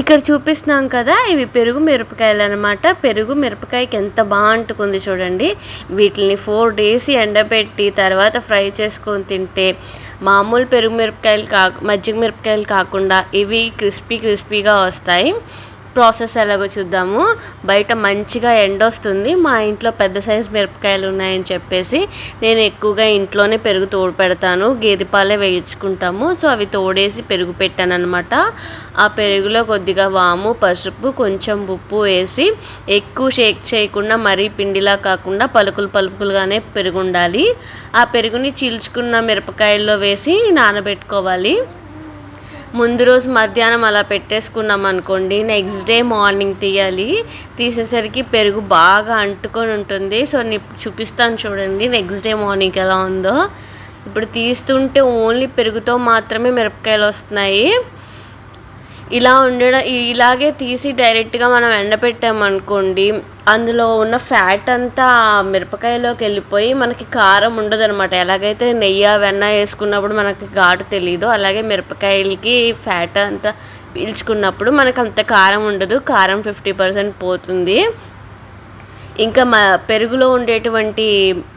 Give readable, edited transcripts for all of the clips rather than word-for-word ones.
ఇక్కడ చూపిస్తున్నాం కదా, ఇవి పెరుగు మిరపకాయలు అనమాట. పెరుగు మిరపకాయకి ఎంత బాగా అంటుకుంది చూడండి. వీటిని 4 days ఎండబెట్టి తర్వాత ఫ్రై చేసుకొని తింటే మామూలు పెరుగు మిరపకాయలు మజ్జిగ మిరపకాయలు కాకుండా ఇవి క్రిస్పీగా వస్తాయి. ప్రాసెస్ ఎలాగో చూద్దాము. బయట మంచిగా ఎండ వస్తుంది. మా ఇంట్లో పెద్ద సైజు మిరపకాయలు ఉన్నాయని చెప్పేసి నేను ఎక్కువగా ఇంట్లోనే పెరుగు తోడు పెడతాను. గేదె పాలే వేయించుకుంటాము. సో అవి తోడేసి పెరుగు పెట్టాను అనమాట. ఆ పెరుగులో కొద్దిగా వాము, పసుపు, కొంచెం ఉప్పు వేసి ఎక్కువ షేక్ చేయకుండా మరీ పిండిలా కాకుండా పలుకులుగానే పెరుగు ఉండాలి. ఆ పెరుగుని చీల్చుకున్న మిరపకాయల్లో వేసి నానబెట్టుకోవాలి. ముందు రోజు మధ్యాహ్నం అలా పెట్టేసుకున్నాం అనుకోండి, నెక్స్ట్ డే మార్నింగ్ తీయాలి. తీసేసరికి పెరుగు బాగా అంటుకొని ఉంటుంది. సో నేను చూపిస్తాను చూడండి నెక్స్ట్ డే మార్నింగ్ ఎలా ఉందో. ఇప్పుడు తీస్తుంటే ఓన్లీ పెరుగుతో మాత్రమే మిరపకాయలు వస్తున్నాయి. ఇలాగే తీసి డైరెక్ట్గా మనం ఎండపెట్టామనుకోండి, అందులో ఉన్న ఫ్యాట్ అంతా మిరపకాయలోకి వెళ్ళిపోయి మనకి కారం ఉండదు అనమాట. ఎలాగైతే నెయ్యి వెన్న వేసుకున్నప్పుడు మనకి ఘాటు తెలీదు, అలాగే మిరపకాయలకి ఫ్యాట్ అంతా పీల్చుకున్నప్పుడు మనకు అంత కారం ఉండదు. కారం 50% పోతుంది. ఇంకా పెరుగులో ఉండేటువంటి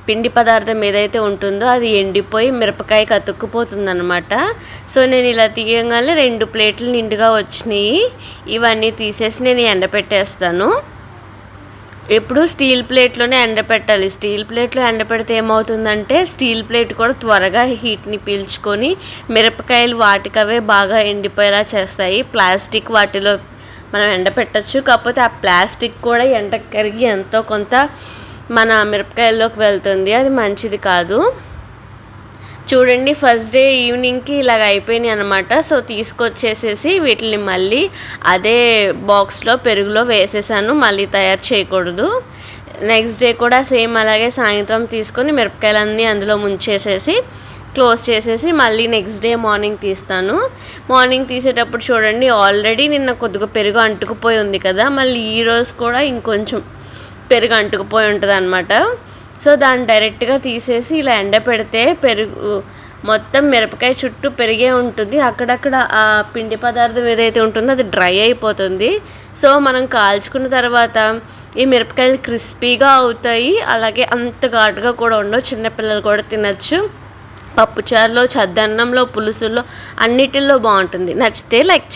పిండి పదార్థం ఏదైతే ఉంటుందో అది ఎండిపోయి మిరపకాయకి అతుక్కుపోతుంది అనమాట. సో నేను ఇలా తీయగానే 2 ప్లేట్లు నిండుగా వచ్చినాయి. ఇవన్నీ తీసేసి నేను ఎండపెట్టేస్తాను. ఎప్పుడు స్టీల్ ప్లేట్లోనే ఎండపెట్టాలి. స్టీల్ ప్లేట్లో ఎండపెడితే ఏమవుతుందంటే స్టీల్ ప్లేట్ కూడా త్వరగా హీట్ని పీల్చుకొని మిరపకాయలు వాటికవే బాగా ఎండిపోయేలా చేస్తాయి. ప్లాస్టిక్ వాటిలో మనం ఎండపెట్టచ్చు, కాకపోతే ఆ ప్లాస్టిక్ కూడా ఎండ కరిగి ఎంతో కొంత మన మిరపకాయల్లోకి వెళ్తుంది. అది మంచిది కాదు. చూడండి ఫస్ట్ డే ఈవినింగ్కి ఇలాగ అయిపోయినాయి అనమాట. సో తీసుకొచ్చేసేసి వీటిని మళ్ళీ అదే బాక్స్లో పెరుగులో వేసేసాను. మళ్ళీ తయారు చేయకూడదు. నెక్స్ట్ డే కూడా సేమ్ అలాగే సాయంత్రం తీసుకొని మిరపకాయలన్నీ అందులో ముంచేసేసి క్లోజ్ చేసేసి మళ్ళీ నెక్స్ట్ డే మార్నింగ్ తీస్తాను. మార్నింగ్ తీసేటప్పుడు చూడండి ఆల్రెడీ నిన్న కొద్దిగా పెరుగు అంటుకుపోయి ఉంది కదా, మళ్ళీ ఈరోజు కూడా ఇంకొంచెం పెరుగు అంటుకుపోయి ఉంటుంది అనమాట. సో దాన్ని డైరెక్ట్గా తీసేసి ఇలా ఎండపెడితే పెరుగు మొత్తం మిరపకాయ చుట్టూ పెరిగే ఉంటుంది. అక్కడక్కడ ఆ పిండి పదార్థం ఏదైతే ఉంటుందో అది డ్రై అయిపోతుంది. సో మనం కాల్చుకున్న తర్వాత ఈ మిరపకాయలు క్రిస్పీగా అవుతాయి. అలాగే అంత ఘాటుగా కూడా ఉండవు. చిన్నపిల్లలు కూడా తినచ్చు. పప్పుచారులో, చద్దన్నంలో, పులుసుల్లో అన్నిటిల్లో బాగుంటుంది. నచ్చితే లైక్ చేయండి.